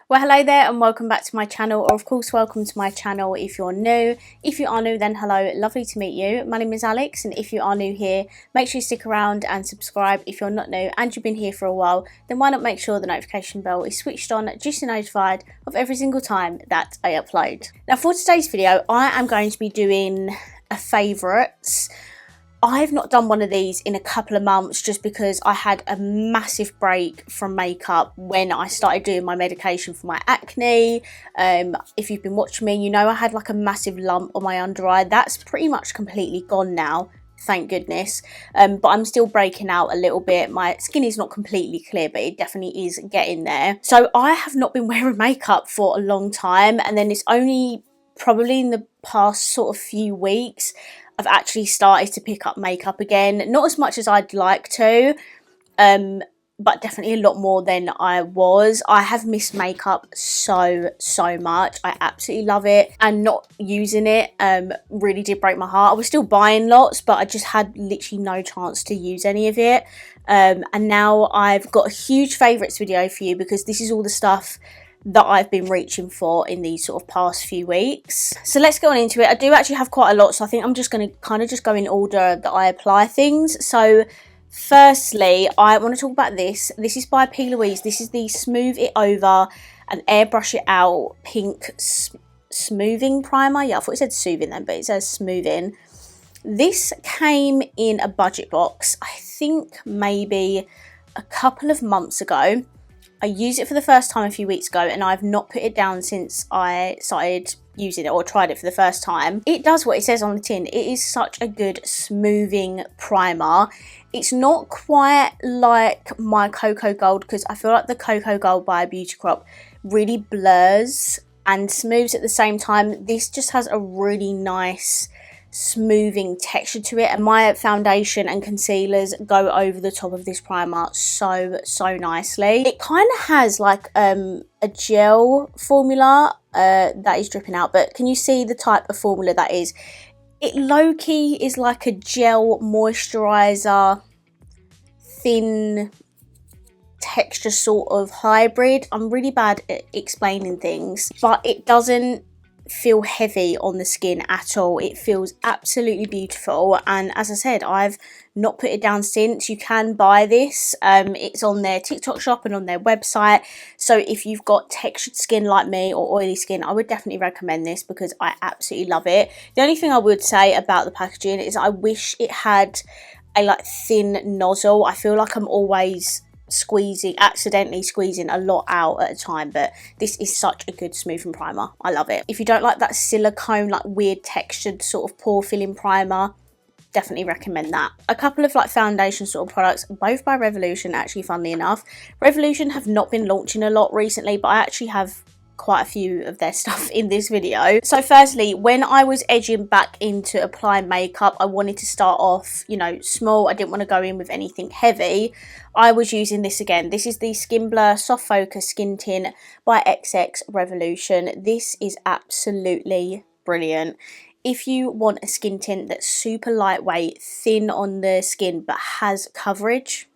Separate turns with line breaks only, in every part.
Well, hello there and welcome back to my channel, or of course welcome to my channel if you're new. If you are new, then hello, lovely to meet you. My name is Alex, and if you are new here, make sure you stick around and subscribe. If you're not new and you've been here for a while, then why not make sure the notification bell is switched on just to be notified of every single time that I upload. Now for today's video, I am going to be doing a favourites. I've not done one of these in a couple of months just because I had a massive break from makeup when I started doing my medication for my acne. If you've been watching me, you know I had like a massive lump on my under eye. That's pretty much completely gone now, thank goodness. But I'm still breaking out a little bit. My skin is not completely clear, but it definitely is getting there. So I have not been wearing makeup for a long time, and then it's only probably in the past sort of few weeks I've actually started to pick up makeup again. Not as much as I'd like to, but definitely a lot more than I was. I have missed makeup so much. I absolutely love it, and not using it really did break my heart. I was still buying lots, but I just had literally no chance to use any of it. And now I've got a huge favourites video for you, because this is all the stuff that I've been reaching for in these sort of past few weeks. So let's go on into it. I do actually have quite a lot, so I think I'm just going to kind of just go in order that I apply things. So firstly, I want to talk about this. This is by P. Louise. This is the Smooth It Over and Airbrush It Out Pink Smoothing Primer. Yeah, I thought it said soothing then, but it says smoothing. This came in a budget box, I think maybe a couple of months ago. I used it for the first time a few weeks ago, and I've not put it down since I started using it or tried it for the first time. It does what it says on the tin. It is such a good smoothing primer. It's not quite like my Cocoa Gold, because I feel like the Cocoa Gold by Beauty Crop really blurs and smooths at the same time. This just has a really nice smoothing texture to it, and my foundation and concealers go over the top of this primer so nicely. It kind of has like a gel formula that is dripping out, but can you see the type of formula that is? It low-key is like a gel moisturizer thin texture sort of hybrid. I'm really bad at explaining things, but it doesn't feel heavy on the skin at all. It feels absolutely beautiful, and as I said, I've not put it down since. You can buy this, it's on their TikTok shop and on their website. So if you've got textured skin like me or oily skin, I would definitely recommend this because I absolutely love it. The only thing I would say about the packaging is I wish it had a like thin nozzle. I feel like I'm always accidentally squeezing a lot out at a time, but this is such a good smoothing primer. I love it. If you don't like that silicone, like weird textured sort of pore filling primer, definitely recommend that. A couple of like foundation sort of products, both by Revolution, actually, funnily enough. Revolution have not been launching a lot recently, but I actually have quite a few of their stuff in this video. So firstly, when I was edging back into applying makeup, I wanted to start off, you know, small. I didn't want to go in with anything heavy. I was using this again. This is the Skin Blur Soft Focus Skin Tint by xxxx Revolution. This is absolutely brilliant. If you want a skin tint that's super lightweight, thin on the skin, but has coverage,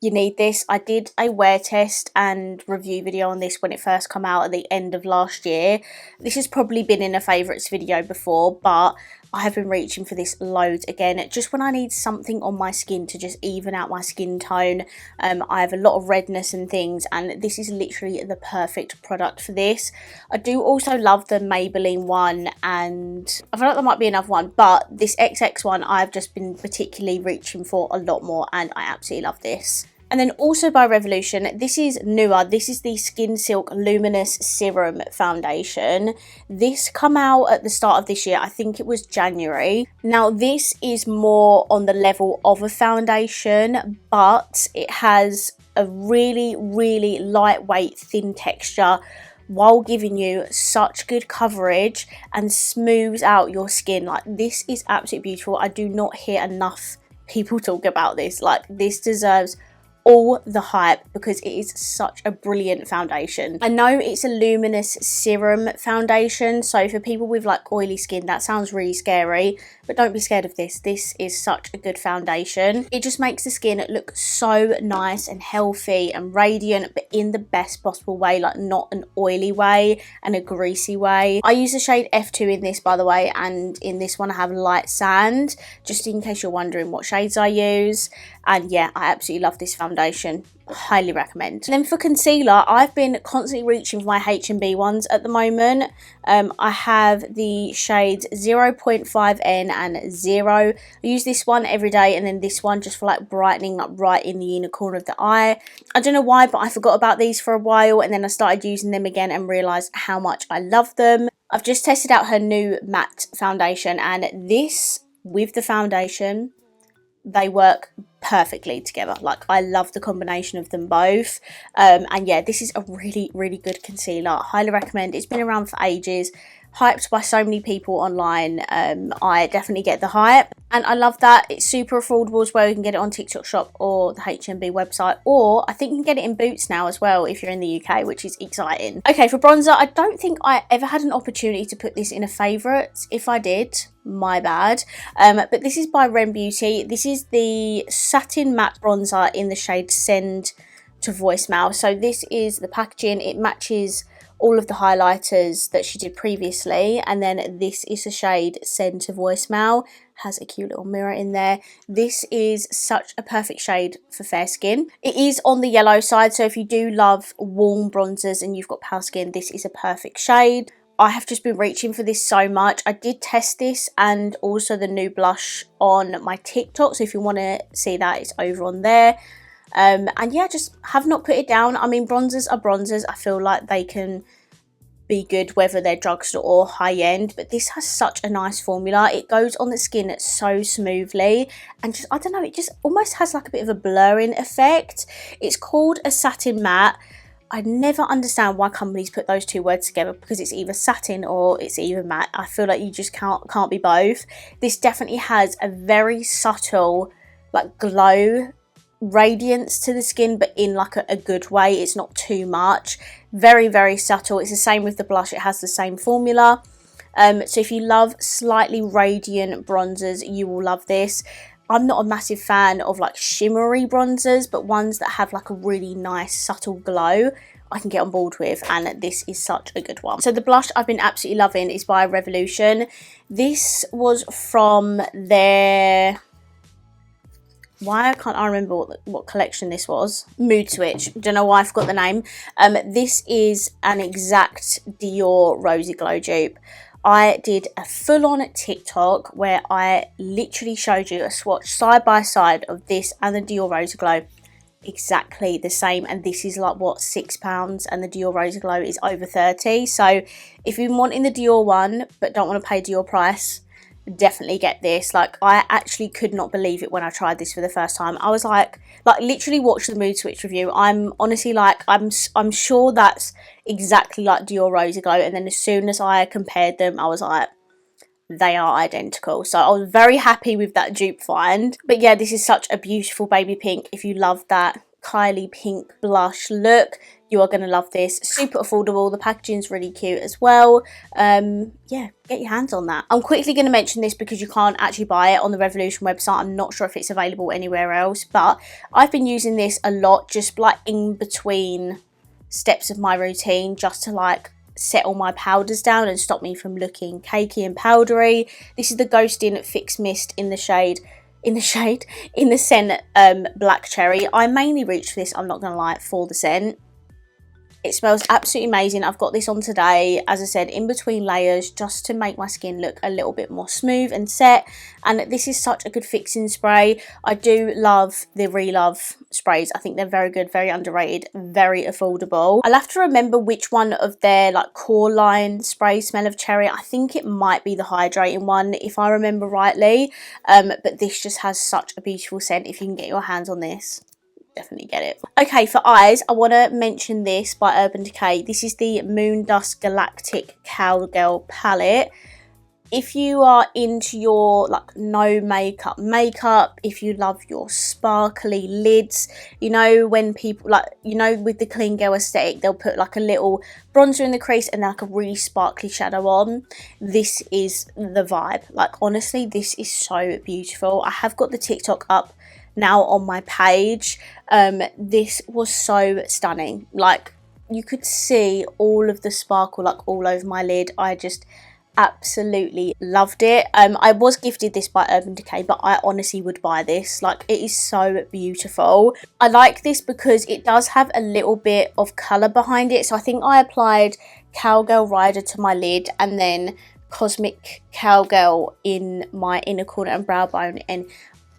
you need this. I did a wear test and review video on this when it first came out at the end of last year. This has probably been in a favourites video before, but I have been reaching for this loads again, just when I need something on my skin to just even out my skin tone. I have a lot of redness and things, and this is literally the perfect product for this. I do also love the Maybelline one, and I feel like there might be another one, but this xxxx one I've just been particularly reaching for a lot more, and I absolutely love this. And then also by Revolution, this is newer. This is the Skin Silk Luminous Serum Foundation. This come out at the start of this year. I think it was January. Now this is more on the level of a foundation, but it has a really, really lightweight, thin texture while giving you such good coverage and smooths out your skin. Like, this is absolutely beautiful. I do not hear enough people talk about this. Like, this deserves all the hype because it is such a brilliant foundation. I know it's a luminous serum foundation, so for people with like oily skin that sounds really scary, but don't be scared of this. This is such a good foundation. It just makes the skin look so nice and healthy and radiant, but in the best possible way, like not an oily way and a greasy way. I use the shade F2 in this, by the way, and in this one I have light sand, just in case you're wondering what shades I use. And yeah, I absolutely love this foundation. Highly recommend. And then for concealer, I've been constantly reaching for my H&B ones at the moment. I have the shades 0.5N and 0. I use this one every day, and then this one just for like brightening up right in the inner corner of the eye. I don't know why, but I forgot about these for a while, and then I started using them again and realised how much I love them. I've just tested out her new matte foundation, and this with the foundation, they work perfectly together. Like, I love the combination of them both. And yeah, this is a really good concealer. Highly recommend. It's been around for ages, hyped by so many people online. I definitely get the hype, and I love that it's super affordable as well. You can get it on TikTok shop or the H&B website, or I think you can get it in Boots now as well if you're in the UK, which is exciting. Okay, for bronzer, I don't think I ever had an opportunity to put this in a favourites. If I did, my bad. But this is by Ren Beauty. This is the satin matte bronzer in the shade Send to Voicemail. So this is the packaging. It matches all of the highlighters that she did previously, and then this is the shade Send to Voicemail. Has a cute little mirror in there. This is such a perfect shade for fair skin. It is on the yellow side, so if you do love warm bronzers and you've got pale skin, this is a perfect shade. I have just been reaching for this so much. I did test this and also the new blush on my TikTok, so if you want to see that, it's over on there. And yeah, just have not put it down. I mean, bronzers are bronzers. I feel like they can be good whether they're drugstore or high-end, but this has such a nice formula. It goes on the skin so smoothly, and just, I don't know, it just almost has like a bit of a blurring effect. It's called a satin matte. I never understand why companies put those two words together, because it's either satin or it's either matte. I feel like you just can't be both. This definitely has a very subtle like glow radiance to the skin, but in like a good way. It's not too much. Very subtle. It's the same with the blush. It has the same formula. So if you love slightly radiant bronzers, you will love this. I'm not a massive fan of like shimmery bronzers, but ones that have like a really nice subtle glow I can get on board with, and this is such a good one. So the blush I've been absolutely loving is by Revolution. This was from their... why can't I remember what collection this was? Mood Switch. Don't know why I forgot the name. This is an exact Dior Rosy Glow dupe. I did a full-on TikTok where I literally showed you a swatch side by side of this and the Dior Rosy Glow. Exactly the same, and this is like what, £6, and the Dior Rosy Glow is over 30. So if you've been wanting the Dior one but don't want to pay Dior price, definitely get this. Like, I actually could not believe it when I tried this for the first time. I was like literally watch the Mood Switch review. I'm honestly like, I'm sure that's exactly like Dior Rosy Glow, and then as soon as I compared them, I was like, they are identical. So I was very happy with that dupe find. But yeah, this is such a beautiful baby pink. If you love that Kylie pink blush look, you are going to love this. Super affordable. The packaging's really cute as well. Yeah, get your hands on that. I'm quickly going to mention this because you can't actually buy it on the Revolution website. I'm not sure if it's available anywhere else, but I've been using this a lot, just like in between steps of my routine, just to like set all my powders down and stop me from looking cakey and powdery. This is the Ghostin Fix Mist in the scent Black Cherry. I mainly reach for this, I'm not gonna lie, for the scent. It smells absolutely amazing. I've got this on today, as I said, in between layers, just to make my skin look a little bit more smooth and set. And this is such a good fixing spray. I do love the Relove sprays. I think they're very good, very underrated, very affordable. I'll have to remember which one of their like core line sprays smell of cherry. I think it might be the hydrating one, if I remember rightly. But this just has such a beautiful scent. If you can get your hands on this, definitely get it. Okay, for eyes, I want to mention this by Urban Decay. This is the Moon Dust Galactic Cowgirl palette. if you are into your like no makeup, if you love your sparkly lids, you know, when people like, you know, with the clean girl aesthetic, they'll put like a little bronzer in the crease and then like a really sparkly shadow on. This is the vibe. Like honestly, this is so beautiful. I have got the TikTok up now on my page. This was so stunning. Like you could see all of the sparkle like all over my lid. I just absolutely loved it. I was gifted this by Urban Decay, but I honestly would buy this. Like it is so beautiful. I like this because it does have a little bit of colour behind it. So I think I applied Cowgirl Rider to my lid and then Cosmic Cowgirl in my inner corner and brow bone, and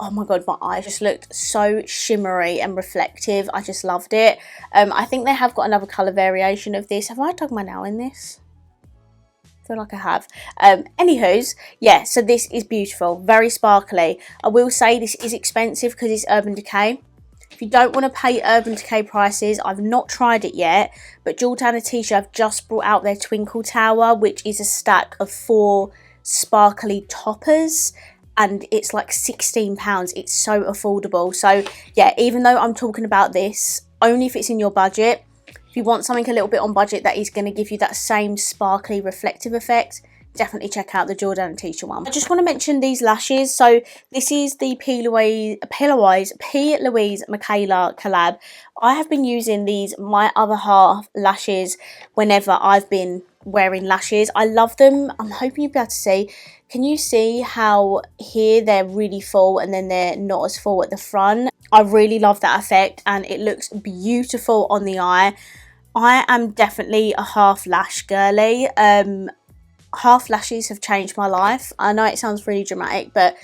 oh my god, my eyes just looked so shimmery and reflective. I just loved it. I think they have got another colour variation of this. Have I dug my nail in this? I feel like I have. Anywho's, yeah, so this is beautiful, very sparkly. I will say this is expensive because it's Urban Decay. If you don't want to pay Urban Decay prices, I've not tried it yet, but Jordana Tisha have just brought out their Twinkle Tower, which is a stack of 4 sparkly toppers, and it's like £16. It's so affordable. So yeah, even though I'm talking about this, only if it's in your budget. If you want something a little bit on budget that is going to give you that same sparkly reflective effect, definitely check out the Jordana Tisha one. I just want to mention these lashes. So this is the P. Louise Michaela collab. I have been using these My Other Half lashes whenever I've been wearing lashes. I love them. I'm hoping you'll be able to see. Can you see how here they're really full and then they're not as full at the front? I really love that effect and it looks beautiful on the eye. I am definitely a half lash girly. Half lashes have changed my life. I know it sounds really dramatic, but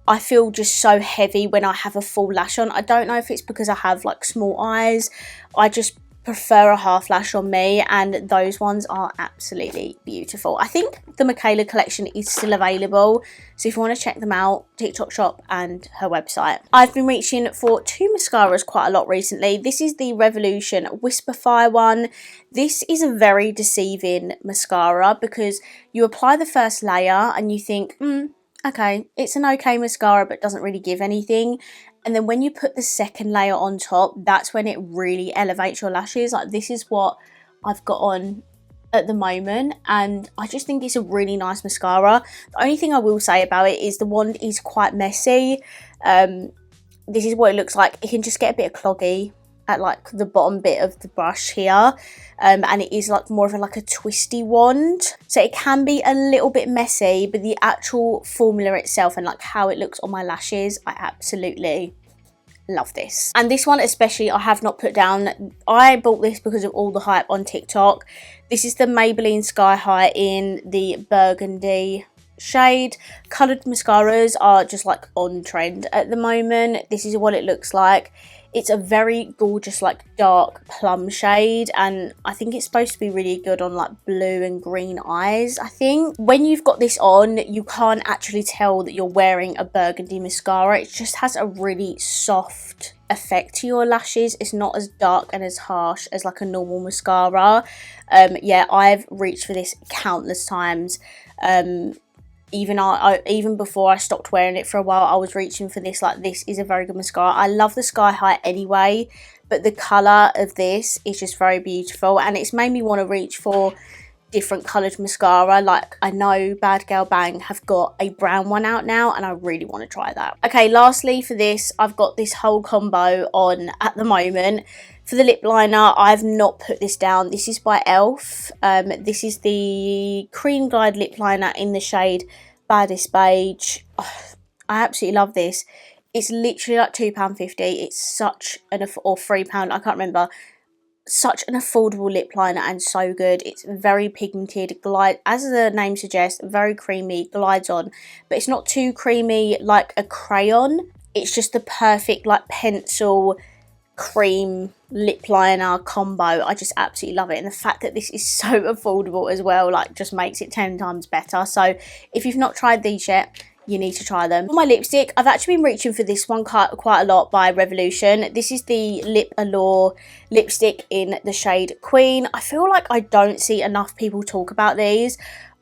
I feel just so heavy when I have a full lash on. I don't know if it's because I have like small eyes. I just prefer a half lash on me, and those ones are absolutely beautiful. I think the Michaela collection is still available, so if you want to check them out, TikTok shop and her website. I've been reaching for 2 mascaras quite a lot recently. This is the Revolution Whisperfire one. This is a very deceiving mascara because you apply the first layer and you think, okay, it's an okay mascara but doesn't really give anything. And then when you put the second layer on top, that's when it really elevates your lashes. Like this is what I've got on at the moment, and I just think it's a really nice mascara. The only thing I will say about it is the wand is quite messy. This is what it looks like. It can just get a bit cloggy at like the bottom bit of the brush here, and it is like more of a twisty wand, so it can be a little bit messy, but the actual formula itself and like how it looks on my lashes, I absolutely love this. And this one especially I have not put down. I bought this because of all the hype on TikTok. This is the Maybelline Sky High in the burgundy shade. Coloured mascaras are just like on trend at the moment. This is what it looks like. It's a very gorgeous like dark plum shade, and I think it's supposed to be really good on like blue and green eyes. I think when you've got this on, you can't actually tell that you're wearing a burgundy mascara. It just has a really soft effect to your lashes. It's not as dark and as harsh as like a normal mascara. Yeah, I've reached for this countless times. Even before I stopped wearing it for a while, I was reaching for this. Like, this is a very good mascara. I love the Sky High anyway, but the colour of this is just very beautiful, and it's made me want to reach for different coloured mascara. Like, I know Bad Girl Bang have got a brown one out now, and I really want to try that. Okay, lastly for this, I've got this whole combo on at the moment. For the lip liner, I've not put this down. This is by e.l.f. This is the Cream Glide lip liner in the shade Baddest Beige. Oh, I absolutely love this. It's literally like £2.50. It's such an, or £3, I can't remember. Such an affordable lip liner and so good. It's very pigmented, glide, as the name suggests, very creamy, glides on, but it's not too creamy like a crayon. It's just the perfect like pencil cream lip liner combo. I just absolutely love it, and the fact that this is so affordable as well, like, just makes it 10 times better. So if you've not tried these yet, you need to try them. For my lipstick, I've actually been reaching for this one quite a lot by Revolution. This is the Lip Allure lipstick in the shade Queen. I feel like I don't see enough people talk about these.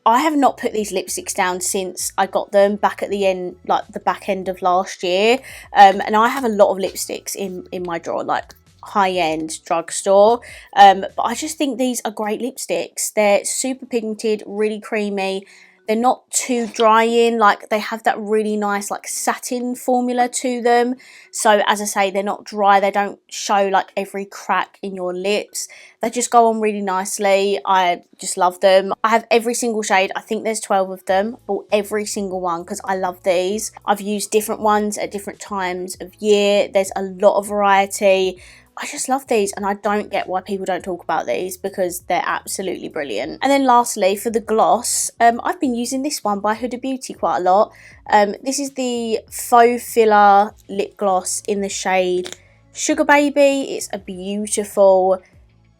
I have not put these lipsticks down since I got them back at the end, like the back end of last year. And I have a lot of lipsticks in my drawer, like high-end drugstore. But I just think these are great lipsticks. They're super pigmented, really creamy. They're not too drying, like they have that really nice like satin formula to them. So as I say, they're not dry, they don't show like every crack in your lips. They just go on really nicely. I just love them. I have every single shade. I think there's 12 of them. Bought every single one because I love these. I've used different ones at different times of year. There's a lot of variety. I just love these, and I don't get why people don't talk about these because they're absolutely brilliant. And then lastly, for the gloss, I've been using this one by Huda Beauty quite a lot. This is the Faux Filler lip gloss in the shade Sugar Baby. It's a beautiful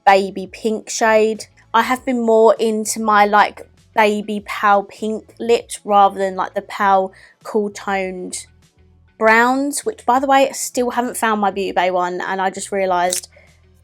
baby pink shade. I have been more into my like baby pale pink lips rather than like the pale cool toned browns, which by the way I still haven't found my Beauty Bay one, and I just realised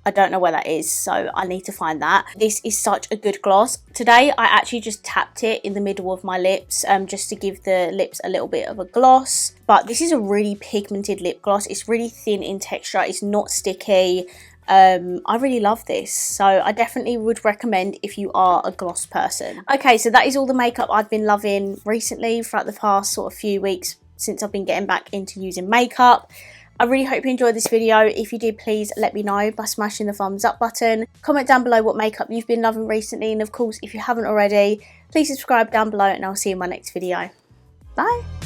I don't know where that is, so I need to find that. This is such a good gloss. Today I actually just tapped it in the middle of my lips just to give the lips a little bit of a gloss. But this is a really pigmented lip gloss. It's really thin in texture, it's not sticky. I really love this, so I definitely would recommend if you are a gloss person. Okay, so that is all the makeup I've been loving recently throughout the past sort of few weeks since I've been getting back into using makeup. I really hope you enjoyed this video. If you did, please let me know by smashing the thumbs up button. Comment down below what makeup you've been loving recently, and of course if you haven't already, please subscribe down below, and I'll see you in my next video. Bye!